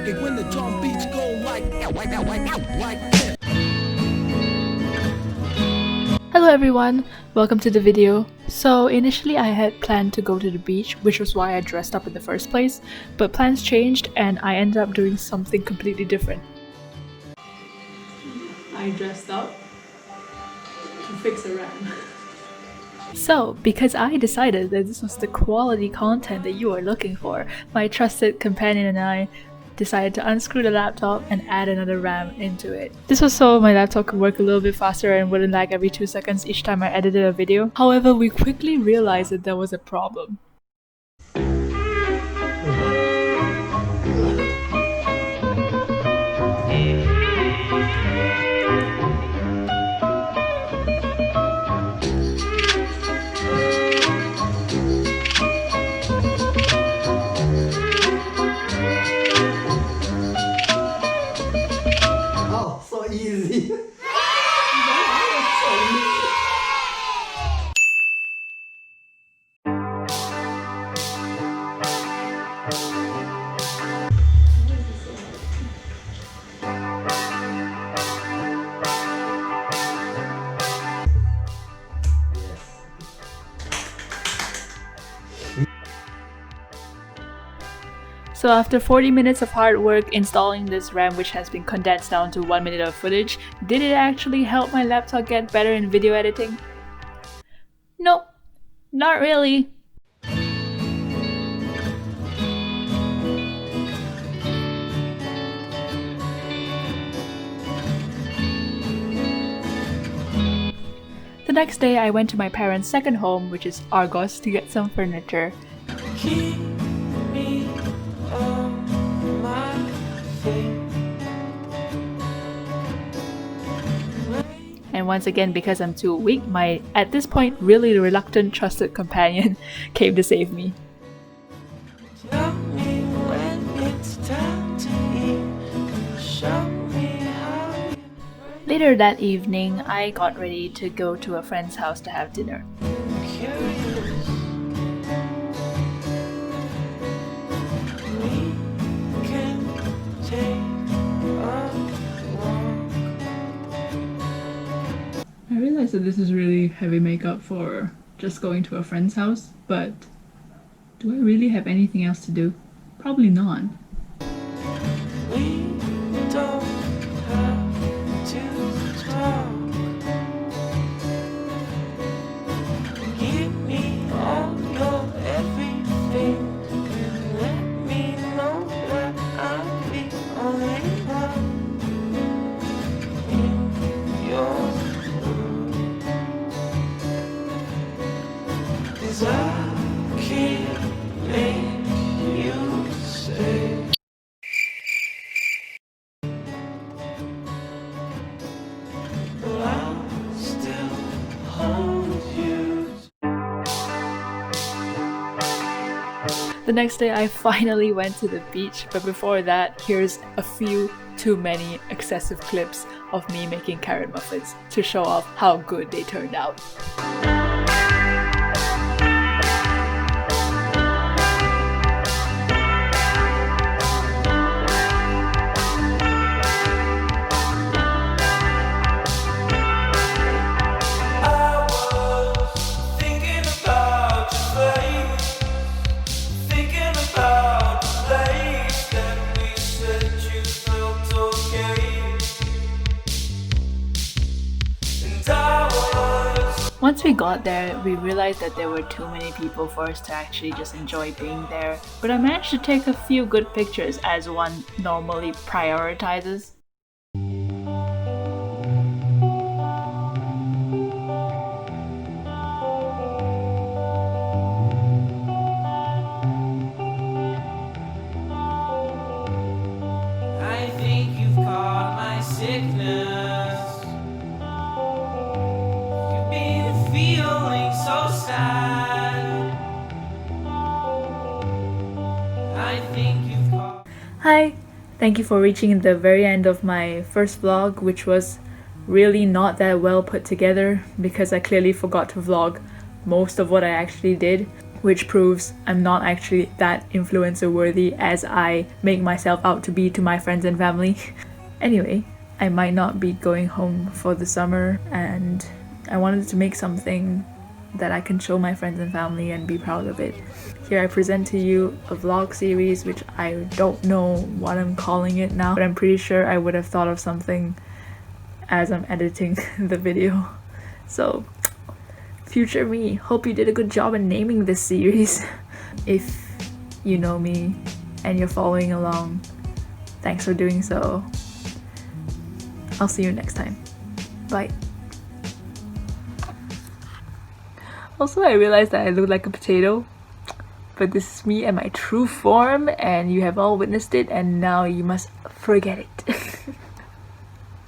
it when the drum beats go like this. Hello everyone, welcome to the video. So initially I had planned to go to the beach, which was why I dressed up in the first place, but plans changed and I ended up doing something completely different. I dressed up to fix a ram. So, because I decided that this was the quality content that you are looking for, my trusted companion and I decided to unscrew the laptop and add another RAM into it. This was so my laptop could work a little bit faster and wouldn't lag every 2 seconds each time I edited a video. However, we quickly realized that there was a problem. Easy. So after 40 minutes of hard work installing this RAM, which has been condensed down to 1 minute of footage, did it actually help my laptop get better in video editing? Nope, not really. The next day I went to my parents' second home, which is Argos, to get some furniture. And once again, because I'm too weak, my, at this point, really reluctant trusted companion came to save me. Later that evening, I got ready to go to a friend's house to have dinner. I realize that this is really heavy makeup for just going to a friend's house, but do I really have anything else to do? Probably not. We don't have to talk. Give me all your everything and let me know that I'm the only one in your world. 'Cause I can't make you stay. The next day I finally went to the beach, but before that, here's a few too many excessive clips of me making carrot muffins to show off how good they turned out. Once we got there, we realized that there were too many people for us to actually just enjoy being there, but I managed to take a few good pictures as one normally prioritizes. I think you've caught my sickness. You've been feeling so sad. I think you've caught. Hi! Thank you for reaching the very end of my first vlog, which was really not that well put together because I clearly forgot to vlog most of what I actually did. which proves I'm not actually that influencer worthy as I make myself out to be to my friends and family. Anyway, I might not be going home for the summer, and I wanted to make something that I can show my friends and family and be proud of it. Here I present to you a vlog series, which I don't know what I'm calling it now, but I'm pretty sure I would have thought of something as I'm editing the video. So, future me, hope you did a good job in naming this series. If you know me and you're following along, thanks for doing so. I'll see you next time. Bye. Also, I realized that I look like a potato, but this is me and my true form, and you have all witnessed it, and now you must forget it.